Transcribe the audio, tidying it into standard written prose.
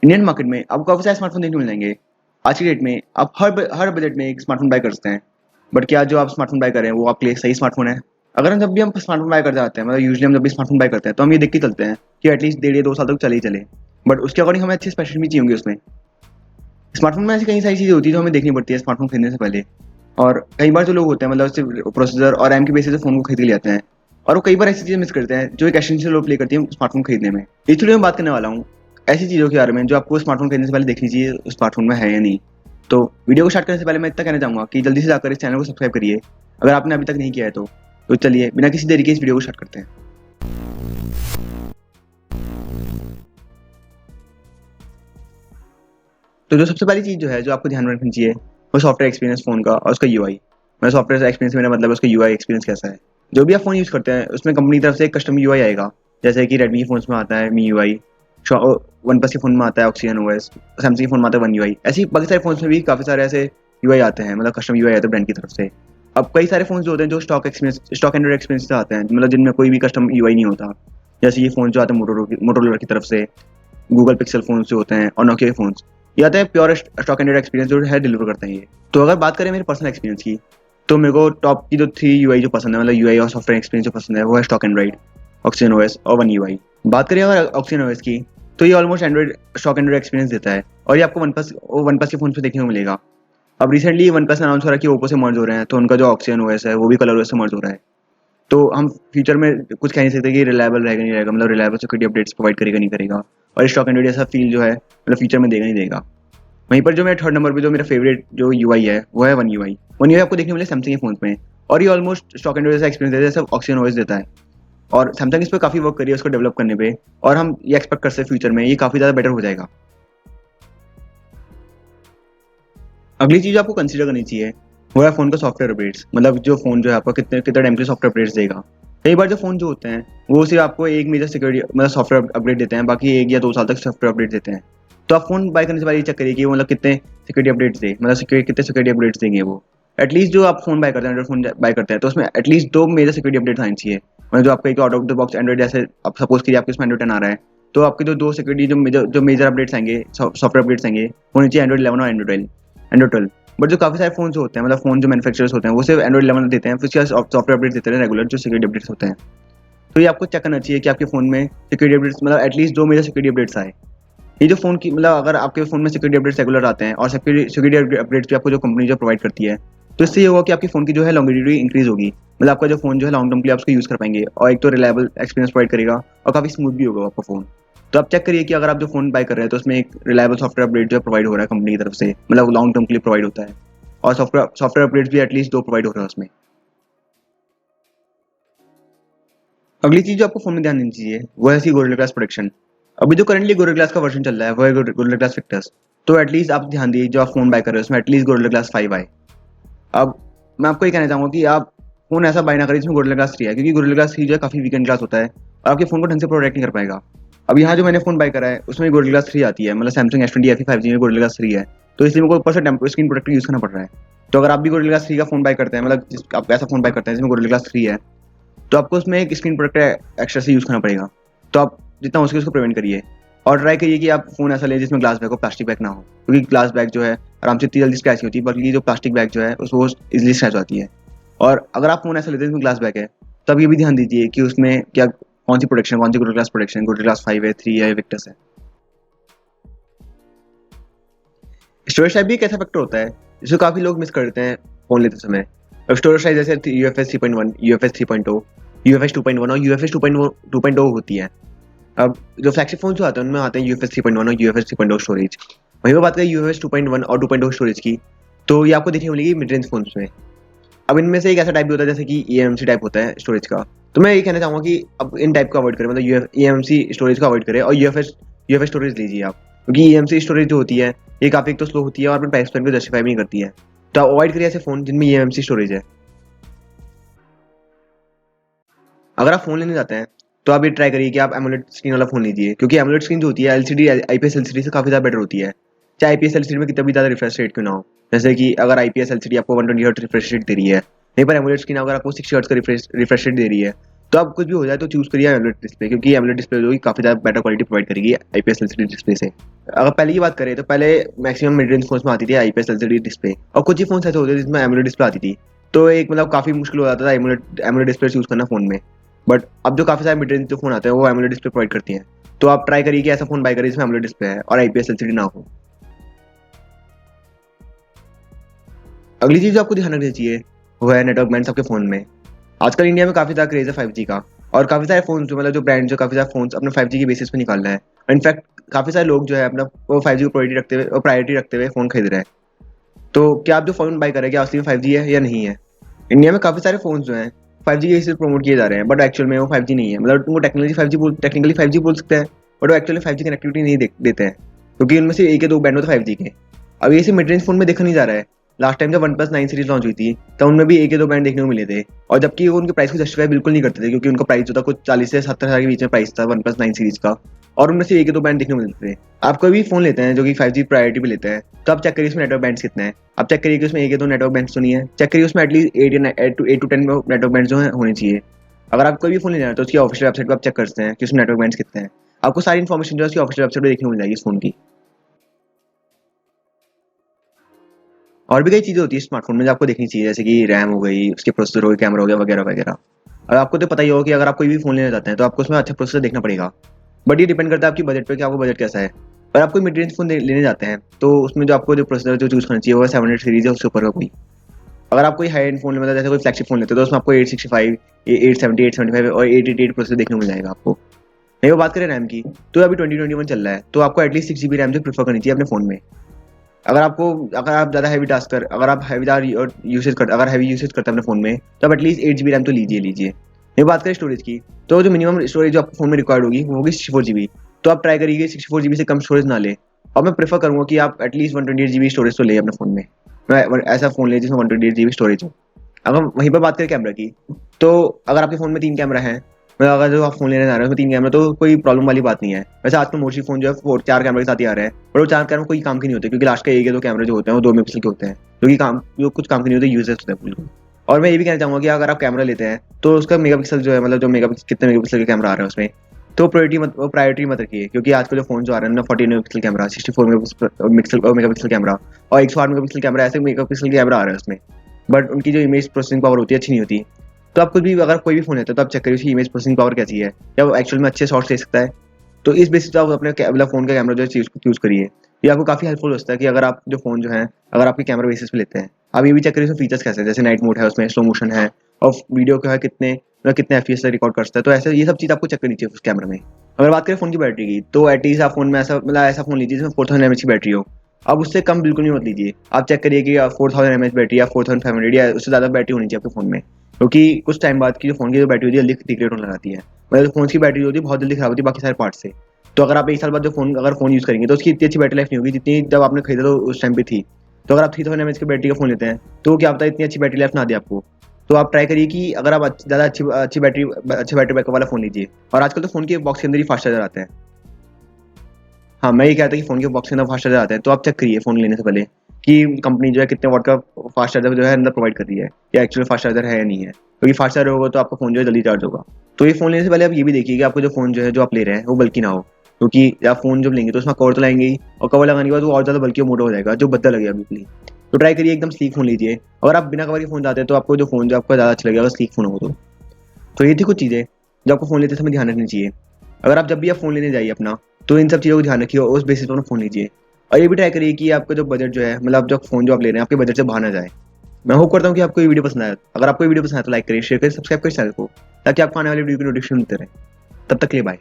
Indian market में आपको काफ़ी सारे स्मार्टफ़ोन देखने को मिल जाएँगे। आज की डेट में आप हर बजट में एक स्मार्टफ़ोन बाय कर सकते हैं। बट क्या जो आप स्मार्टफ़ोन बाय कर रहे हैं वो आपके लिए सही स्मार्टफ़ोन है? अगर हम जब भी हम स्मार्टफ़ोन बाय करते आते हैं, मतलब यूजुअली हम जब भी स्मार्टफ़ोन बाय करते हैं तो हम ये देख के चलते हैं कि एटलीस्ट डेढ़ या 2 साल तक चले ही चले। बट उसके अकॉर्डिंग हमें अच्छी स्पेसिफ़िकेशन भी चाहिए होंगी उसमें। स्मार्टफ़ोन में ऐसी कई सारी चीज़ें होती हैं जो हमें देखनी पड़ती है स्मार्टफ़ोन खरीदने से पहले। और कई बार जो लोग होते हैं मतलब सिर्फ़ प्रोसेसर और रैम की बेसिस पे फ़ोन को खरीद के ले आते हैं। और वो कई बार ऐसी चीज़ें मिस करते हैं जो एक एसेंशियल रोल प्ले करती है स्मार्टफ़ोन खरीदने में। इसलिए मैं बात करने वाला हूँ ऐसी चीज़ों के बारे में जो आपको स्मार्टफ़ोन खरीदने से पहले देखनी चाहिए उस स्मार्टफ़ोन में है या नहीं। तो वीडियो को स्टार्ट करने से पहले मैं इतना कहना चाहूँगा कि जल्दी से जाकर इस चैनल को सब्सक्राइब करिए, अगर आपने अभी तक नहीं किया है तो। तो चलिए बिना किसी देरी के इस वीडियो को स्टार्ट करते हैं। तो जो सबसे पहली चीज़ जो है जो आपको ध्यान में रखनी चाहिए वो सॉफ्टवेयर एक्सपीरियंस फ़ोन का और उसका यूआई। मैं सॉफ्टवेयर एक्सपीरियंस से मेरा मतलब है उसका यूआई एक्सपीरियंस कैसा है। जो भी आप फ़ोन यूज़ करते हैं उसमें कंपनी की तरफ से एक कस्टम यूआई आएगा, जैसे कि रेडमी के फ़ोन्स में आता है मी यूआई, वन प्लस के फ़ोन में आता है ऑक्सीजन ओएस, सैमसंग के फ़ोन में आता है वन यूआई। ऐसे ही बाकी सारे फ़ोन्स में भी काफ़ी सारे ऐसे यूआई आते हैं, मतलब कस्टम यूआई आते हैं ब्रांड की तरफ से। अब कई सारे फ़ोन्स जो होते हैं जो स्टॉक एंड्रॉइड एक्सपीरियंस से आते हैं, मतलब जिनमें कोई भी कस्टम यूआई नहीं होता। जैसे ये फ़ोन जो आते हैं मोटोरोला की तरफ से, गूगल पिक्सल फ़ोन्स जो होते हैं और नोकिया के फ़ोन्स, ये आते हैं प्योर स्टॉक एंड्रॉइड एक्सपीरियंस जो है डिलीवर करते हैं ये। तो अगर बात करें मेरे पर्सनल एक्सपीरियंस की, तो मेरे को टॉप की जो 3 यूआई जो पसंद है, मतलब यूआई और सॉफ्टवेयर एक्सपीरियंस जो पसंद है वो है स्टॉक एंड्रॉइड, ऑक्सीजन ओएस और वन यूआई। बात करें अगर ऑक्सीजन ओएस की, तो ये ऑलमोस्ट स्टॉक एंड्रॉइड एक्सपीरियंस देता है और ये आपको वन प्लस के फ़ोन पे देखने को मिलेगा। अब रिसेंटली वन प्लस ने अनाउंस करा कि ओप्पो से मर्ज हो रहे हैं, तो उनका जो ऑक्सीजन ओएस है वो भी कलर ओएस से मर्ज हो रहा है। तो हम फ्यूचर में कुछ कह नहीं सकते कि रिलायबल रहेगा नहीं रहेगा, मतलब रिलायबल सिक्योरिटी अपडेट्स प्रोवाइड करेगा नहीं करेगा, और स्टॉक एंड्रॉइड ऐसा फील जो है मतलब फ्यूचर में देगा नहीं देगा। वहीं पर जो मेरा थर्ड नंबर पे जो मेरा फेवरेट जो यूआई है वो है वन यूआई। वन यूआई आपको देखने को मिले सैमसंग के फोन में, और ये ऑलमोस्ट स्टॉक एंड्रॉइड जैसा एक्सपीरियंस देता है जैसा ऑक्सीजन ओएस देता है। और सैमसंग इस पर काफ़ी वर्क करी है उसको डेवलप करने पे, और हम ये एक्सपेक्ट कर सकते हैं फ्यूचर में ये काफ़ी ज़्यादा बेटर हो जाएगा। अगली चीज़ आपको कंसीडर करनी चाहिए वो है फ़ोन का सॉफ्टवेयर अपडेट्स, मतलब जो फ़ोन जो है आपको कितने कितने टाइम के सॉफ्टवेयर अपडेट्स देगा। कई बार जो फ़ोन जो होते हैं वो सिर्फ आपको एक मेजर सिक्योरिटी मतलब सॉफ्टवेयर अपडेट देते हैं, बाकी 1 या 2 साल तक सॉफ्टवेयर अपडेट देते हैं। तो आप फ़ोन बाय करने से पहले ये चेक करिए कि वो मतलब कितने सिक्योरिटी अपडेट्स दे, मतलब कितने सिक्योरिटी अपडेट्स देंगे वो। एटलीस्ट जो आप फ़ोन बाय करते हैं, एंड्रॉइड फ़ोन बाय करते हैं, तो उसमें एटलीस्ट 2 मेजर सिक्योरिटी अपडेट्स आनी चाहिए। मतलब जो आपका एक out of the box Android, जैसे आप सपोज़ कीजिए आपके उसमें एंड्रॉइड 10 आ रहा है, तो आपके जो 2 सिक्योरिटी जो मेजर अपडेट्स आएँगे, सॉफ्टवेयर अपडेट्स आएँगे, वो नीचे एंड्रॉइड 11 और एंड्रॉइड 12। बट जो काफ़ी सारे फ़ोन जो होते हैं, मतलब फ़ोन जो मैन्युफैक्चरर्स होते हैं वो सिर्फ एंड्रॉइड 11 देते हैं, फिर उसके बाद सॉफ्टवेयर अपडेट्स देते हैं रेगुलर जो सिक्योरिटी अपडेट्स होते हैं। तो ये आपको चेक करना चाहिए कि आपके फ़ोन में सिक्योरिटी अपडेट्स मतलब एटलीस्ट 2 मेजर सिक्योरिटी अपडेट्स आए। ये जो फ़ोन की मतलब अगर आपके फ़ोन में सिक्योरिटी अपडेट्स रेगुलर आते हैं और सिक्योरिटी अपडेट्स भी आपको जो कंपनी जो प्रोवाइड करती है, तो इससे ये होगा कि आपके फ़ोन की जो है लॉन्जेविटी इंक्रीज़ होगी। मतलब आपका जो फ़ोन जो है लॉन्ग टर्म के लिए आप उसको यूज़ कर पाएँगे, और एक तो रिलायबल एक्सपीरियंस प्रोवाइड करेगा और काफ़ी स्मूथ भी होगा आपका फ़ोन। तो आप चेक करिए कि अगर आप जो फ़ोन बाय कर रहे हैं तो उसमें एक रिलायबल सॉफ्टवेयर अपडेट जो प्रोवाइड हो रहा है कंपनी की तरफ से, मतलब लॉन्ग टर्म के लिए प्रोवाइड होता है, और सॉफ्टवेयर अपडेट्स भी एटलीस्ट 2 प्रोवाइड हो रहा है उसमें। अगली चीज़ जो आपको फ़ोन में ध्यान देनी चाहिए वो है इसकी गोरिल्ला ग्लास प्रोटेक्शन। अभी जो करंटली गोरिल्ला ग्लास का वर्जन चल रहा है वो है गोरिल्ला ग्लास विक्टर्स। तो एटलीस्ट आप ध्यान दीजिए जो आप फ़ोन बाय कर रहे हो उसमें एटलीस्ट गोरिल्ला ग्लास 5 आए। अब मैं आपको ये कहना चाहूँगा कि आप फ़ोन ऐसा बाय ना करें जिसमें गोरिल्ला ग्लास 3 है, क्योंकि गोरिल्ला ग्लास 3 जो है काफ़ी वीकेंड ग्लास होता है और आपके फ़ोन को ढंग से प्रोटेक्ट नहीं कर पाएगा। अब यहाँ जो मैंने फ़ोन बाय करा है उसमें गोरिल्ला ग्लास 3 आती है, मतलब सैमसंग S20 FE 5G में गोरिल्ला ग्लास 3 है। तो इसलिए मेरे को ऊपर से स्क्रीन प्रोटेक्टर यूज़ करना पड़ रहा है। तो अगर आप भी गोरिल्ला ग्लास 3 का फ़ोन बाय करते हैं, मतलब आप ऐसा फ़ोन बाय करते हैं जिसमें गोरिल्ला ग्लास 3 है, तो आपको उसमें एक स्क्रीन प्रोटेक्टर एक्स्ट्रा से यूज़ करना पड़ेगा। तो आप जितना हो सके उसको प्रिवेंट करिए, और ट्राई करिए कि आप फ़ोन ऐसा लें जिसमें ग्लास बैग हो, प्लास्टिक बैग ना हो, क्योंकि ग्लास बैग जो है आराम से इतनी जल्दी स्क्रैच नहीं होती, बल्कि जो प्लास्टिक बैग जो है उसको ईज़िली स्क्रैच हो जाती है। और अगर आप फ़ोन ऐसा लेते हैं जिसमें ग्लास बैग है, तब ये भी ध्यान दीजिए कि उसमें क्या कौन-सी प्रोटेक्शन, कौन-सी gorilla glass protection, gorilla glass 5 है, 3 है, विक्टर्स है। स्टोरेज टाइप भी एक ऐसा फैक्टर होता है जिसको काफ़ी लोग मिस करते हैं फ़ोन लेते समय। अब स्टोरेज साइज़ जैसे यूएफएस 3.1, यूएफएस 3.0, यूएफएस 2.1 और यूएफएस 2.0 होती है। अब जो फ्लैगशिप फ़ोन जो आते हैं उनमें आते हैं यूएफएस 3.1 और यूएफएस 3.0 स्टोरेज। वहीं पर बात करें यूएफएस 2.1 और 2.0 स्टोरेज की, तो ये आपको देखने को मिलेगी मिड रेंज फ़ोन्स में। अब इनमें से एक ऐसा टाइप भी होता है जैसे कि ईएमसी टाइप होता है स्टोरेज का। तो मैं ये कहना चाहूँगा कि अब इन टाइप को अवॉइड करें, मतलब ईएमसी स्टोरेज को अवॉइड करें और यूएफएस यूएफएस स्टोरेज लीजिए आप। क्योंकि ईएमसी स्टोरेज जो होती है ये काफ़ी एक तो स्लो होती है और अपने प्राइस पॉइंट को जस्टिफाई भी नहीं करती है। तो आप अवॉइड करिए ऐसे फ़ोन जिनमें ईएमसी स्टोरेज है। अगर आप फ़ोन लेने जाते हैं तो आप ये ट्राई करिए कि आप एमोलेड स्क्रीन वाला फ़ोन लीजिए, क्योंकि एमोलेड स्क्रीन जो होती है एलसीडी आईपीएस एलसीडी से काफ़ी ज़्यादा बेटर होती है। चाहे आईपीएस एलसीडी में कितना भी ज़्यादा रिफ्रेश रेट क्यों ना हो। जैसे कि अगर आईपीएस एलसीडी आपको 120 हर्ट्ज रिफ्रेश रेट दे रही है, वहीं पर एमोलेड स्क्रीन अगर आपको 60 हर्ट्ज का रिफ्रेश रेट दे रही है, तो अब कुछ भी हो जाए तो चूज़ करिए एमोलेड डिस्प्ले, क्योंकि एमोलेड डिस्प्ले जो कि काफ़ी ज़्यादा बेटर क्वालिटी प्रोवाइड करेगी आईपीएस एलसीडी डिस्प्ले से। अगर पहले की बात करें तो पहले मैक्सिमम मिड रेंज फोन्स में आती थी आईपीएस एलसीडी डिस्प्ले, और कुछ ही फोन्स ऐसे होते थे जिसमें एमोलेड डिस्प्ले आती थी। तो एक मतलब काफ़ी मुश्किल हो जाता था एमोलेड एमोलेड डिस्प्ले यूज़ करना फ़ोन में। बट अब जो काफ़ी सारे मिड रेंज जो फ़ोन आते हैं वो एमोलेड डिस्प्ले प्रोवाइड करती हैं। तो आप ट्राई करिए कि ऐसा फ़ोन बाय करिए जिसमें एमोलेड डिस्प्ले है और आईपीएस एलसीडी ना हो। अगली चीज़ जो आपको ध्यान रखनी चाहिए वो है नेटवर्क बैंड्स आपके फ़ोन में। आजकल इंडिया में काफ़ी ज़्यादा क्रेज़ है 5G का, और काफ़ी सारे फ़ोन जो मतलब जो ब्रांड जो काफ़ी सारे फ़ोन्स अपने 5G के बेसिस पे निकाल रहे हैं। इनफैक्ट काफ़ी सारे लोग जो है अपना वो 5G को प्रायोरिटी रखते हुए फ़ोन खरीद रहे हैं। तो क्या आप जो फ़ोन बाय कर रहे हैं क्या असली में 5G है या नहीं है? इंडिया में काफ़ी सारे फ़ोन्स जो हैं 5G के बेसिस पे प्रमोट किए जा रहे हैं, बट एक्चुअल में वो 5G नहीं है। मतलब उनको टेक्निकली 5G बोल सकते हैं, बट वो एक्चुअली 5G कनेक्टिविटी नहीं देते हैं, क्योंकि उनमें से एक या दो बैंड होते हैं 5G के। अब ये मिड रेंज फ़ोन में देखा नहीं जा रहा है। लास्ट टाइम जब वन प्लस 9 सीरीज लॉन्च हुई थी तब उनमें भी एक या दो बैंड देखने को मिले थे, और जबकि वो उनके प्राइस को जस्टिफाई बिल्कुल नहीं करते थे, क्योंकि उनका प्राइस जो था कुछ 40 से 70 हज़ार के बीच में प्राइस था वन प्लस 9 सीरीज का, और उनमें से एक या दो बैंड देखने को मिलते थे। आप कोई भी फ़ोन लेते हैं जो कि 5G प्रायोरिटी पे लेते हैं तो आप चेक करिए उसमें नेटवर्क बैंड्स कितने हैं। आप चेक करिए कि उसमें एक या दो नेटवर्क बैंड्स तो नहीं है। चेक करिए उसमें एटलीस्ट 8 टू 10 नेटवर्क बैंड्स जो हैं होने चाहिए। अगर आप कोई भी फ़ोन लेना है तो उसकी ऑफिशियल वेबसाइट पर आप चेक कर सकते हैं कि उसमें नेटवर्क बैंड्स कितने हैं। आपको सारी इन्फॉर्मेशन जो है उसकी ऑफिशियल वेबसाइट पर देखने को मिल जाएगी इस फ़ोन की। और भी कई चीज़ें होती है स्मार्टफोन में जो आपको देखनी चाहिए, जैसे कि रैम हो गई, उसके प्रोसेसर हो गए, कैमरा हो गया, वगैरह वगैरह। और आपको तो पता ही होगा कि अगर आप कोई भी फ़ोन लेना चाहते हैं तो आपको उसमें अच्छा प्रोसेसर देखना पड़ेगा। बट ये डिपेंड करता है आपकी बजट पे कि आपको बजट कैसा है। अगर आप कोई मिड रेंज फ़ोन लेने जाते हैं तो उसमें जो आपको जो प्रोसेसर जो चूज़ करना चाहिए वो 700 सीरीज़ है, उससे ऊपर का कोई। अगर आप कोई हाई एंड फ़ोन मतलब जैसे कोई फ्लैगशिप फ़ोन लेते हो तो उसमें आपको 865, 870, 875 और 888 प्रोसेसर देखने को मिल जाएगा आपको। नहीं, वो बात करें रैम की, तो अभी 2021 चल रहा है, तो आपको एटलीस्ट 6 GB रैम तो प्रेफर करनी चाहिए अपने फ़ोन में। अगर आप ज़्यादा हैवी टास्क कर अगर आप हैवी यूसेज करते हैं अपने फ़ोन में तो आप एटलीस्ट 8 GB रैम तो लीजिए। ये बात करें स्टोरेज की, तो जो मिनिमम स्टोरेज जो आपको फ़ोन में रिक्वायर्ड होगी वो होगी 64 GB। तो आप ट्राई करिए 64 GB से कम स्टोरेज ना लें, और मैं प्रेफर करूँगा कि आप एटलीस्ट 128 GB स्टोरेज तो लें अपने फ़ोन में। ऐसा फ़ोन लें जिसमें 128 GB स्टोरेज हो। अगर वहीं पर बात करें कैमरा की, तो अगर आपके फ़ोन में 3 कैमरा हैं, मतलब अगर जो आप फ़ोन लेने जा रहे हैं उसमें 3 कैमरा, तो कोई प्रॉब्लम वाली बात नहीं है। वैसे आजकल मोस्टली फ़ोन जो है 4 कैमरे के साथ ही आ रहे हैं, पर वो 4 कैमरा कोई काम के नहीं होते, क्योंकि लास्ट के 1 या 2 कैमरे जो होते हैं वो 2 मेगापिक्सल के होते हैं, जो कुछ काम के नहीं होते, यूजलेस होते हैं बिल्कुल। और मैं ये भी कहना चाहूँगा कि अगर आप कैमरा लेते हैं तो उसका मेगापिक्सल जो है, मतलब जो मेगापिक्सल कितने मेगापिक्सल का कैमरा आ रहा है उसमें, तो प्रायोरिटी मत रखिए, क्योंकि आजकल जो फ़ोन जो आ रहे हैं ना 14 मेगापिक्सल कैमरा, 64 मेगापिक्सल कैमरा और 108 मेगापिक्सल कैमरा, ऐसे मेगापिक्सल कैमरा आ रहा है उसमें, बट उनकी जो इमेज प्रोसेसिंग पावर होती है अच्छी नहीं होती। तो आप कुछ भी अगर कोई भी फ़ोन लेते हो तो आप चेक करिए उसकी इमेज प्रोसेसिंग पावर कैसी है, या वो एक्चुअल में अच्छे शॉट्स ले सकता है। तो इस बेसिस पे आप अपने मतलब फ़ोन का कैमरा जो है चूज़ करिए। ये आपको काफ़ी हेल्पफुल हो सकता है कि अगर आप जो फ़ोन जो है अगर आपके कैमरा बेसिस पे लेते हैं, आप ये भी चेक करिए उसमें फीचर्स कैसे हैं, जैसे नाइट मोड है, उसमें स्लो मोशन है, और वीडियो जो है कितने एफपीएस से रिकॉर्ड कर सकता है। तो ऐसे ये सब चीज़ आपको चेक करनी चाहिए उस कैमरे में। अगर बात करें फ़ोन की बैटरी की, तो एटलीस्ट आप फ़ोन में ऐसा फ़ोन लीजिए जिसमें 4000 mAh की बैटरी हो। अब उससे कम बिल्कुल भी मत लीजिए। आप चेक करिए कि 4000 mAh बैटरी या 4500 या उससे ज़्यादा बैटरी होनी चाहिए आपके फ़ोन में, क्योंकि कुछ टाइम बाद की जो फ़ोन की जो बैटरी होती है जल्दी डिग्रेड होने लगाती है। मतलब फ़ोन की बैटरी होती है बहुत जल्दी खराब होती है बाकी सारे पार्ट से। तो अगर आप 1 साल बाद जो फ़ोन यूज़ करेंगे तो उसकी इतनी अच्छी बैटरी लाइफ नहीं होगी जितनी जब आपने खरीदा तो उस टाइम पे थी। तो अगर आप 3000 mAh की बैटरी का फ़ोन लेते हैं तो क्या पता है इतनी अच्छी बैटरी लाइफ ना दे आपको। तो आप ट्राई करिए कि अगर आप ज़्यादा अच्छी बैटरी बैकअप वाला फ़ोन लीजिए। और आजकल तो फ़ोन के बॉक्स के अंदर ही फास्ट चार्जर आते हैं। हाँ, मैं ये कहता कि फ़ोन के बॉक्स के अंदर फास्ट चार्जर आते हैं, तो आप चेक करिए फ़ोन लेने से पहले कि कंपनी जो है कितने वॉट का फास्ट चार्जर जो है अंदर प्रोवाइड कर रही है, या एक्चुअल फास्ट चार्जर है या नहीं है। क्योंकि फास्ट चार्जर होगा तो आपका फ़ोन जो है जल्दी चार्ज होगा। तो ये फ़ोन लेने से पहले आप ये भी देखिए कि आपको जो फ़ोन जो है जो आप ले रहे हैं वो बल्कि ना हो, क्योंकि आप फ़ोन जब लेंगे तो उसमें कवर तो लाएंगे ही, और कवर लगाने के बाद वो और ज़्यादा बल्कि और मोटा हो जाएगा, जो भद्दा लगेगा बिल्कुल ही। तो ट्राई करिए एकदम स्लीक फ़ोन लीजिए। अगर आप बिना कवर के फ़ोन चाहते हैं तो आपको जो फ़ोन जो आपका ज़्यादा अच्छा लगेगा अगर स्लीक फ़ोन हो तो ये थी कुछ चीज़ें जो आपको फ़ोन लेते समय ध्यान रखनी चाहिए। अगर आप जब भी आप फ़ोन लेने जाइए अपना, तो इन सब चीज़ों को ध्यान रखिए और उस बेसिस पर अपना फ़ोन लीजिए। और ये भी ट्राई करिए कि आपका जो बजट जो है, मतलब जो फ़ोन जो आप ले रहे हैं आपके बजट से बाहर ना जाए। मैं होप करता हूँ कि आपको ये वीडियो पसंद आया। अगर आपको ये वीडियो पसंद आया तो लाइक करिए, शेयर करिए, सब्सक्राइब करिए चैनल को, ताकि आपको आने वाली वीडियो की नोटिफिकेशन मिलते रहे। तब तक के लिए बाय।